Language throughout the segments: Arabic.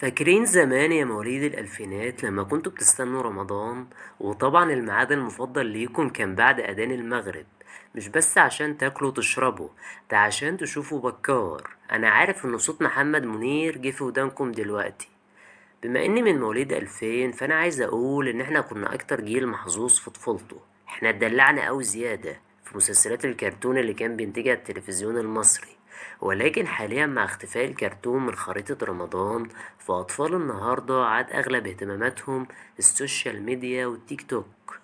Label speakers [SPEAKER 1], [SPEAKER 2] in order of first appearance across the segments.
[SPEAKER 1] فاكرين زمان يا مواليد الألفينات لما كنتوا بتستنوا رمضان؟ وطبعا الميعاد المفضل ليكم كان بعد أذان المغرب، مش بس عشان تاكلوا وتشربوا، ده عشان تشوفوا بكار. أنا عارف إن صوت محمد منير جه في ودانكم دلوقتي. بما إني من مواليد 2000 فأنا عايز أقول إن إحنا كنا أكتر جيل محظوظ في طفولته. إحنا اتدلعنا أوي زيادة في مسلسلات الكرتون اللي كان بينتجها التلفزيون المصري، ولكن حاليا مع اختفاء الكرتون من خريطة رمضان، فأطفال النهاردة عاد أغلب اهتماماتهم السوشيال ميديا والتيك توك.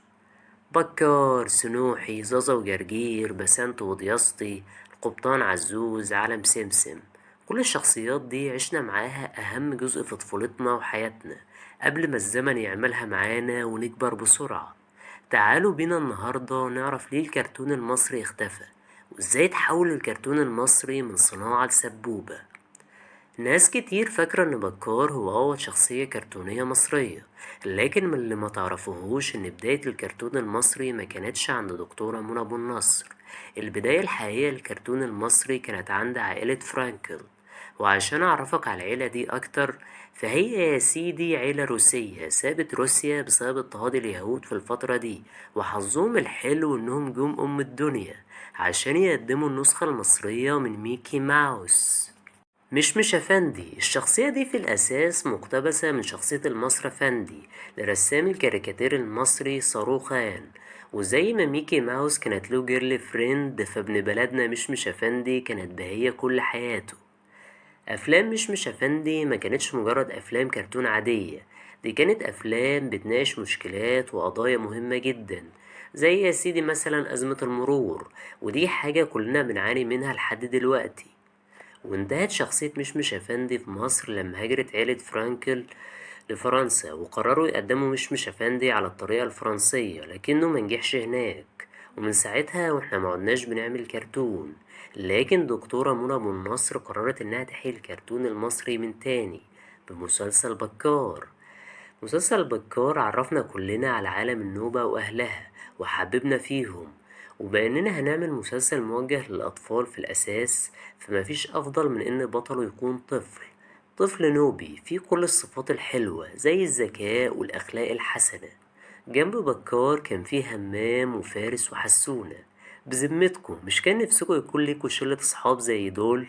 [SPEAKER 1] بكار، سنوحي، زازا وجرجير، بسنت وضياسطي، القبطان عزوز، عالم سمسم، كل الشخصيات دي عشنا معاها أهم جزء في طفولتنا وحياتنا قبل ما الزمن يعملها معانا ونكبر بسرعة. تعالوا بينا النهاردة نعرف ليه الكرتون المصري اختفى، وازاي تحول الكرتون المصري من صناعة لسبوبة. ناس كتير فاكرة ان بكار هو أول شخصية كرتونية مصرية، لكن من اللي ما تعرفوهوش ان بداية الكرتون المصري ما كانتش عند دكتورة منى أبو النصر. البداية الحقيقية للكرتون المصري كانت عند عائلة فرانكل. وعشان أعرفك على العيلة دي أكتر، فهي يا سيدي عيلة روسية سابت روسيا بسبب اضطهاد اليهود في الفترة دي، وحظهم الحلو إنهم جم أم الدنيا عشان يقدموا النسخة المصرية من ميكي ماوس. مش أفندي الشخصية دي في الأساس مقتبسة من شخصية المصري أفندي لرسام الكاريكاتير المصري صاروخان. وزي ما ميكي ماوس كانت له جيرل فريند، فابن بلدنا مش أفندي كانت بهية كل حياته. أفلام مش أفندي ما كانتش مجرد أفلام كرتون عادية، دي كانت أفلام بتناقش مشكلات وقضايا مهمة جدا، زي يا سيدي مثلا أزمة المرور، ودي حاجة كلنا بنعاني منها لحد دلوقتي. وانتهت شخصية مش أفندي في مصر لما هاجرت عيلة فرانكل لفرنسا، وقرروا يقدموا مش أفندي على الطريقة الفرنسية، لكنه منجحش هناك. ومن ساعتها واحنا معدناش بنعمل كرتون. لكن دكتورة منى أبو النصر قررت انها تحيي الكرتون المصري من تاني بمسلسل بكار. مسلسل بكار عرفنا كلنا على عالم النوبة وأهلها وحببنا فيهم. وبأننا هنعمل مسلسل موجه للأطفال في الأساس، فمفيش أفضل من إن بطله يكون طفل نوبي فيه كل الصفات الحلوة زي الذكاء والأخلاق الحسنة. جنب بكار كان فيه همام وفارس وحسونة. بذمتكم مش كان نفسكم يكون ليكوا شلة أصحاب زي دول؟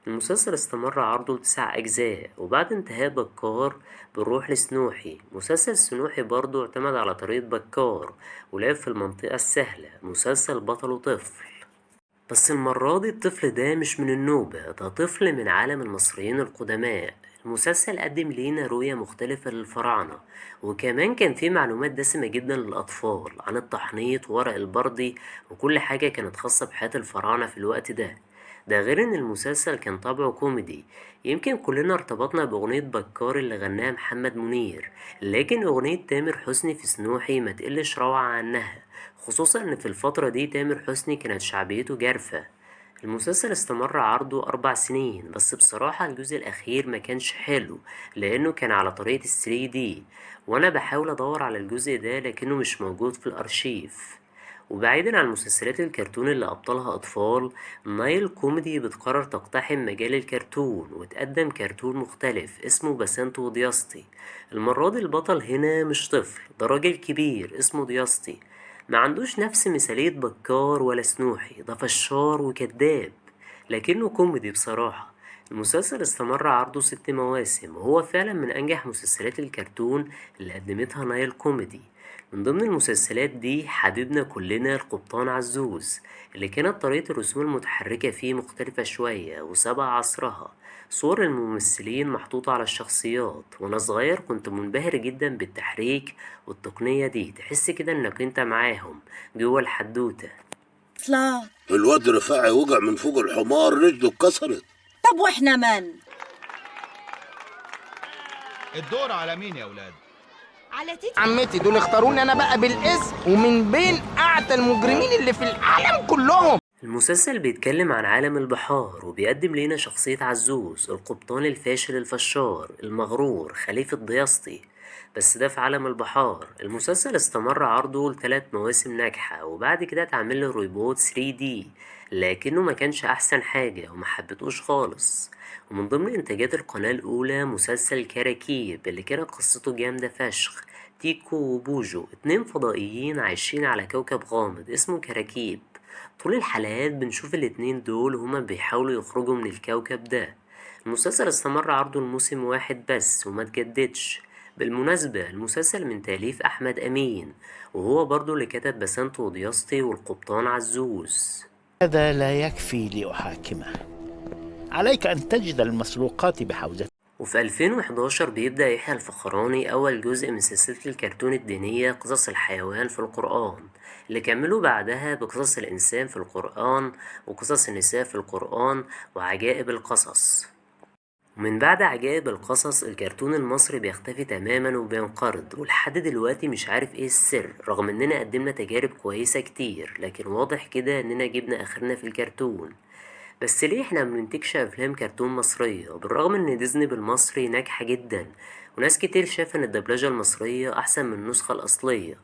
[SPEAKER 1] المسلسل استمر عرضه 9 أجزاء، وبعد انتهاء بكار بنروح لسنوحي. مسلسل سنوحي برضو اعتمد على طريقة بكار ولعب في المنطقة السهلة، مسلسل بطله طفل. بس المرة دي الطفل ده مش من النوبة، ده طفل من عالم المصريين القدماء. المسلسل قدم لينا رؤية مختلفة للفراعنة، وكمان كان فيه معلومات دسمة جدا للأطفال عن التحنيط وورق البردي وكل حاجة كانت خاصة بحياة الفراعنة في الوقت ده. ده غير ان المسلسل كان طابعه كوميدي. يمكن كلنا ارتبطنا بأغنية بكار اللي غناها محمد منير، لكن أغنية تامر حسني في سنوحي ما تقلش روعة عنها، خصوصا ان في الفترة دي تامر حسني كانت شعبيته جارفة. المسلسل استمر عرضه 4 سنين، بس بصراحة الجزء الأخير ما كانش حلو لأنه كان على طريقة 3D، وأنا بحاول أدور على الجزء ده لكنه مش موجود في الأرشيف. وبعيدا عن مسلسلات الكرتون اللي أبطالها أطفال، نايل كوميدي بتقرر تقتحم مجال الكرتون وتقدم كرتون مختلف اسمه بسنت ودياسطي. المرة دي البطل هنا مش طفل، ده راجل كبير اسمه دياسطي، ما عندوش نفس مثالية بكار ولا سنوحي، ده فشار وكذاب، لكنه كوميدي بصراحة. المسلسل استمر عرضه 6 مواسم، وهو فعلا من أنجح مسلسلات الكرتون اللي قدمتها نايل كوميدي. من ضمن المسلسلات دي حبيبنا كلنا القبطان عزوز، اللي كانت طريقة الرسوم المتحركة فيه مختلفة شوية وسبق عصرها. صور الممثلين محطوطة على الشخصيات، وانا صغير كنت منبهر جدا بالتحريك والتقنية دي، تحس كده انك انت معاهم جوه الحدوتة.
[SPEAKER 2] اصلا.
[SPEAKER 3] الواد رفاعي وقع من فوق الحمار، رجله اتكسرت.
[SPEAKER 2] طب واحنا من؟
[SPEAKER 4] الدور على مين يا ولاد؟
[SPEAKER 5] على تيتي
[SPEAKER 6] عمتي دول اختاروني انا بقى بالاسم ومن بين اعتى المجرمين اللي في العالم كلهم.
[SPEAKER 1] المسلسل بيتكلم عن عالم البحار، وبيقدم لنا شخصية عزوز القبطان الفاشل الفشار المغرور خليفة ضياستي. بس ده في عالم البحار. المسلسل استمر عرضه ل3 مواسم ناجحة، وبعد كده اتعمل له ريبوت 3D، لكنه ما كانش احسن حاجة وما حبيتهوش خالص. ومن ضمن انتاجات القناة الاولى مسلسل كراكيب اللي كانت قصته جامدة فشخ. تيكو وبوجو 2 فضائيين عايشين على كوكب غامض اسمه كراكيب. طول الحلقات بنشوف الاتنين دول هما بيحاولوا يخرجوا من الكوكب ده. المسلسل استمر عرضه الموسم واحد بس وما تجددش. بالمناسبة المسلسل من تأليف أحمد أمين، وهو برضو اللي كتب بسنت ودياسطي والقبطان عزوز.
[SPEAKER 5] هذا لا يكفي لأحاكمه. عليك أن تجد المسروقات بحوزة.
[SPEAKER 1] وفي 2011 بيبدأ يحيى الفخراني أول جزء من سلسلة الكرتون الدينية قصص الحيوان في القرآن، اللي كملوا بعدها بقصص الإنسان في القرآن وقصص النساء في القرآن وعجائب القصص. ومن بعد عجائب القصص الكرتون المصري بيختفي تماما وبينقرض، ولحد دلوقتي مش عارف ايه السر، رغم اننا قدمنا تجارب كويسة كتير، لكن واضح كده اننا جبنا اخرنا في الكرتون. بس ليه احنا مننتجش افلام كرتون مصرية بالرغم ان ديزني بالمصري ناجحة جدا، وناس كتير شايفة ان الدبلجة المصرية احسن من النسخة الاصلية؟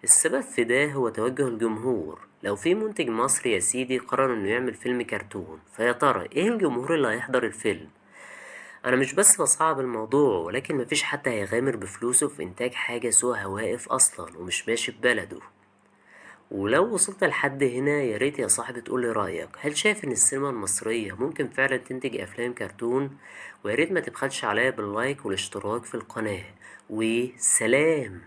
[SPEAKER 1] السبب في ده هو توجه الجمهور. لو في منتج مصري يا سيدي قرر انه يعمل فيلم كرتون، فيا ترى ايه الجمهور اللي هيحضر الفيلم؟ انا مش بس بصعب الموضوع، ولكن مفيش حد هيغامر بفلوسه في انتاج حاجة سوها واقف اصلا ومش ماشي ببلده. ولو وصلت لحد هنا ياريت يا صاحبي تقولي رأيك، هل شايف ان السينما المصرية ممكن فعلا تنتج افلام كرتون؟ وياريت ما تبخلش عليا باللايك والاشتراك في القناة، وسلام.